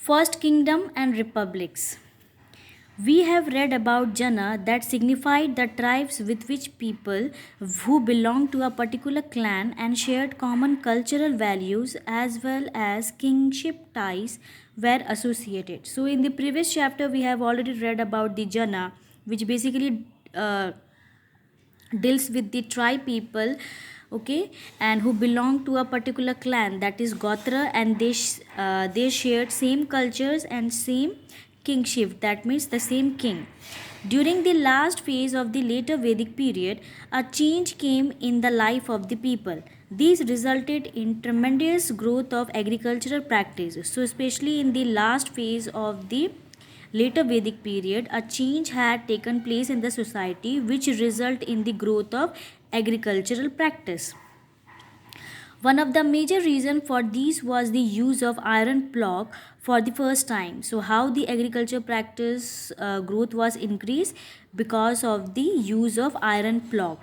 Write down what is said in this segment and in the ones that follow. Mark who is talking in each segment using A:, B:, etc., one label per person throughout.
A: First kingdom and republics. We have read about Jana that signified the tribes with which people who belonged to a particular clan and shared common cultural values as well as kingship ties were associated. So, in the previous chapter, we have already read about the Jana, which basically deals with the tribe people, okay, and who belong to a particular clan, that is Gotra, and they shared same cultures and same kingship, that means the same king. During the last phase of the later Vedic period, a change came in the life of the people. These resulted in tremendous growth of agricultural practices. So, especially in the last phase of the later Vedic period, a change had taken place in the society which resulted in the growth of agricultural practice. One of the major reasons for this was the use of iron plough for the first time. So, how the agriculture practice growth was increased because of the use of iron plough.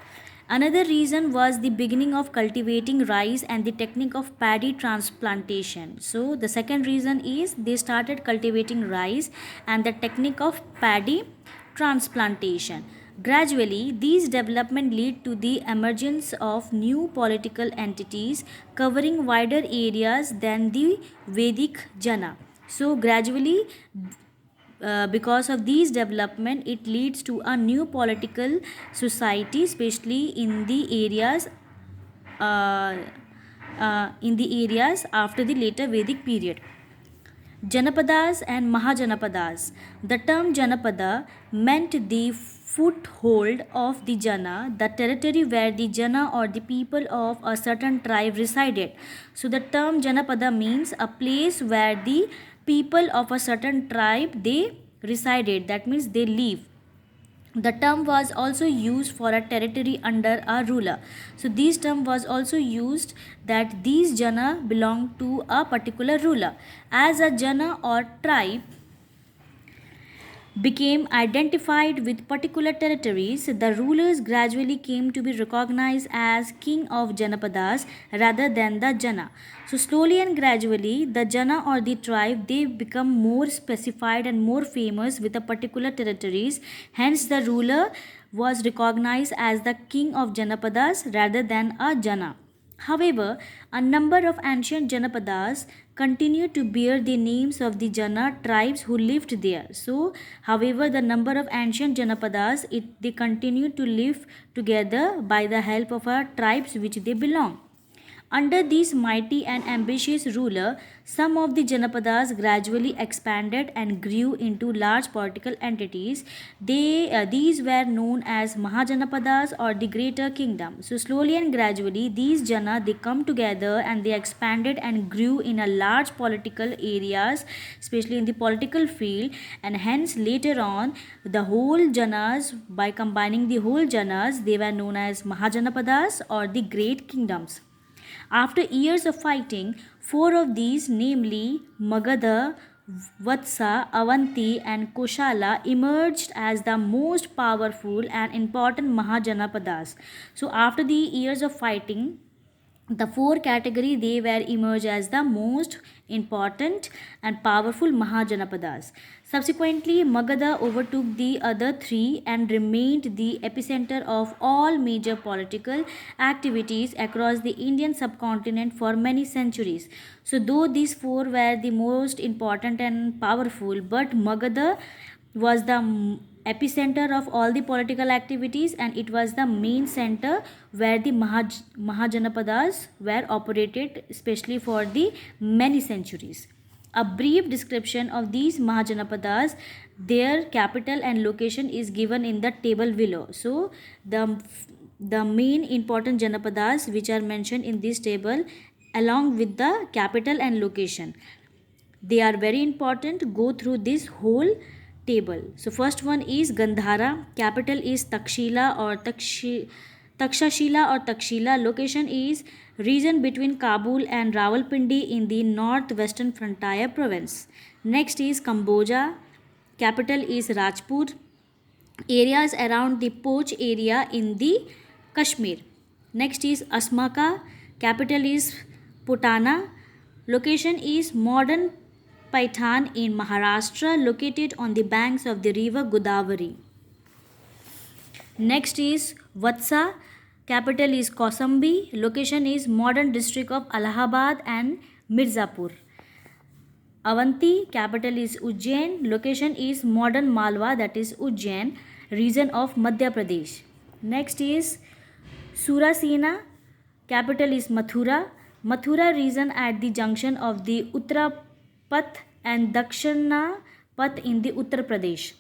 A: Another reason was the beginning of cultivating rice and the technique of paddy transplantation. So, the second reason is they started cultivating rice and the technique of paddy transplantation. Gradually, these developments lead to the emergence of new political entities covering wider areas than the Vedic Jana. So, gradually, because of these development, it leads to a new political society, especially uh, in the areas after the later Vedic period. Janapadas and Mahajanapadas. The term Janapada meant the foothold of the Jana, the territory where the Jana or the people of a certain tribe resided. So the term Janapada means a place where the people of a certain tribe they resided, that means they live. The term was also used for a territory under a ruler. So this term was also used that these jana belong to a particular ruler. As a jana or tribe became identified with particular territories, the rulers gradually came to be recognized as king of Janapadas rather than the Jana. So slowly and gradually, the Jana or the tribe they become more specified and more famous with a particular territories. Hence, the ruler was recognized as the king of Janapadas rather than a Jana. However, a number of ancient Janapadas continue to bear the names of the Jana tribes who lived there. So, however, the number of ancient Janapadas they continue to live together by the help of our tribes which they belong. Under this mighty and ambitious ruler, some of the Janapadas gradually expanded and grew into large political entities. These were known as Mahajanapadas or the Greater Kingdom. So slowly and gradually, these Jana they come together and they expanded and grew in a large political areas, especially in the political field, and hence later on the whole Janas, by combining the whole Janas, they were known as Mahajanapadas or the Great Kingdoms. After years of fighting, four of these, namely Magadha, Vatsa, Avanti, and Koshala, emerged as the most powerful and important Mahajanapadas. So, after the years of fighting, the four category they were emerged as the most important and powerful Mahajanapadas. Subsequently, Magadha overtook the other three and remained the epicenter of all major political activities across the Indian subcontinent for many centuries. So, though these four were the most important and powerful, but Magadha was the epicenter of all the political activities and it was the main center where the Mahajanapadas were operated, especially for the many centuries. A brief description of these Mahajanapadas, their capital and location is given in the table below. So the main important Janapadas which are mentioned in this table along with the capital and location, they are very important. Go through this whole table. So first one is Gandhara, capital is Takshila or Takshashila or Takshila. Location is region between Kabul and Rawalpindi in the northwestern frontier province. Next is Kamboja, capital is Rajpur. Areas around the Poch area in the Kashmir. Next is Asmaka, capital is Putana. Location is modern Paitan in Maharashtra, located on the banks of the river Godavari. Next is Vatsa, capital is Kausambi, location is modern district of Allahabad and Mirzapur. Avanti, capital is Ujjain, location is modern Malwa, that is Ujjain, region of Madhya Pradesh. Next is Surasena, capital is Mathura, Mathura region at the junction of the Uttara Path and Dakshina Path in the Uttar Pradesh.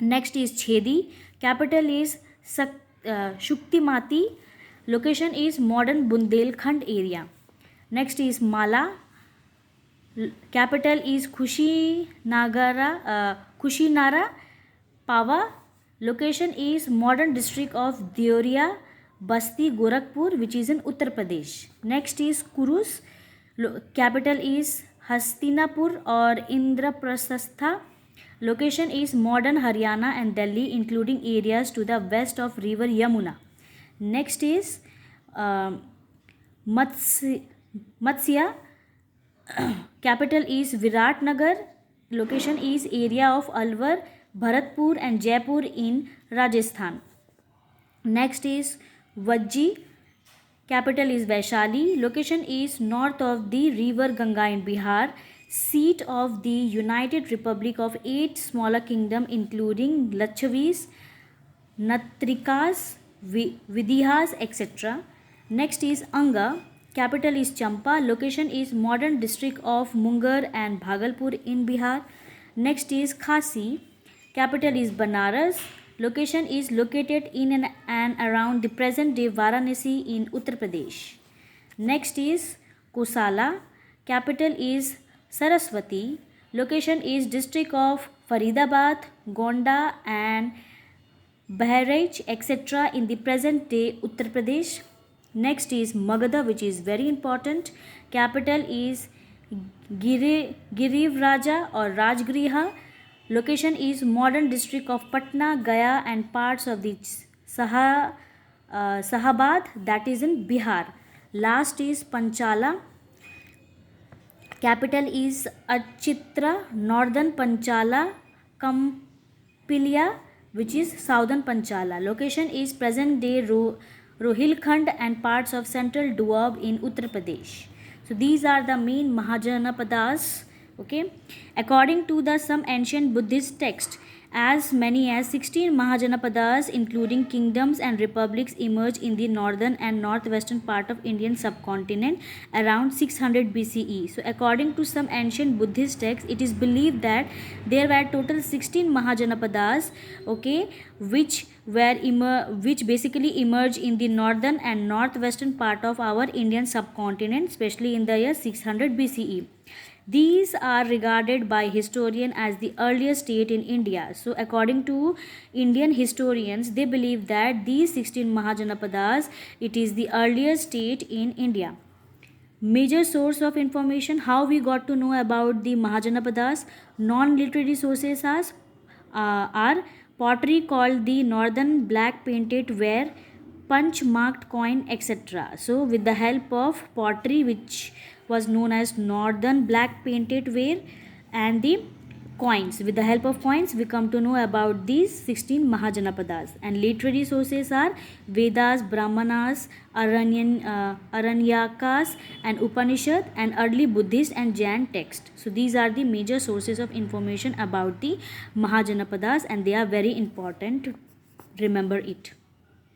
A: Next is Chhedi, capital is Shuktimati, location is modern Bundelkhand area. Next is Mala, capital is Kushinara Pava, location is modern district of Deoria, Basti, Gorakhpur, which is in Uttar Pradesh. Next is Kurus, capital is Hastinapur or Indraprastha, location is modern Haryana and Delhi, including areas to the west of river Yamuna. Next is Matsya, capital is Viratnagar, location is area of Alwar, Bharatpur and Jaipur in Rajasthan. Next is Vajji, capital is Vaishali, location is north of the river Ganga in Bihar, seat of the United Republic of 8 smaller kingdom including Lachavis, Natrikas, Vidihas, etc. Next is Anga, capital is Champa, location is modern district of Munger and Bhagalpur in Bihar. Next is Khasi, capital is Banaras, location is located in and around the present day Varanasi in Uttar Pradesh. Next is Kosala, capital is Saraswati, location is district of Faridabad, Gonda and Bahraich, etc. in the present day Uttar Pradesh. Next is Magadha, which is very important. Capital is Girivraja or Rajgriha. Location is modern district of Patna, Gaya and parts of the Sahabad, that is in Bihar. Last is Panchala. Capital is Achitra, northern Panchala, Kampilia, which is southern Panchala. Location is present day Rohilkhand and parts of central Doab in Uttar Pradesh. So these are the main Mahajanapadas. Okay, according to the some ancient Buddhist text, as many as 16 Mahajanapadas including kingdoms and republics emerged in the northern and northwestern part of Indian subcontinent around 600 BCE. So according to some ancient Buddhist texts, it is believed that there were total 16 Mahajanapadas, okay, which basically emerged in the northern and northwestern part of our Indian subcontinent, especially in the year 600 BCE. These are regarded by historians as the earliest state in India. So according to Indian historians, they believe that these 16 Mahajanapadas, it is the earliest state in India. Major source of information, how we got to know about the Mahajanapadas. Non-literary sources are pottery called the northern black painted ware, punch marked coin, etc. So with the help of pottery, which was known as northern black painted ware, and the coins, with the help of coins we come to know about these 16 Mahajanapadas. And literary sources are Vedas, Brahmanas, Aranyakas and Upanishad, and early Buddhist and Jain text. So these are the major sources of information about the Mahajanapadas, and they are very important. Remember it.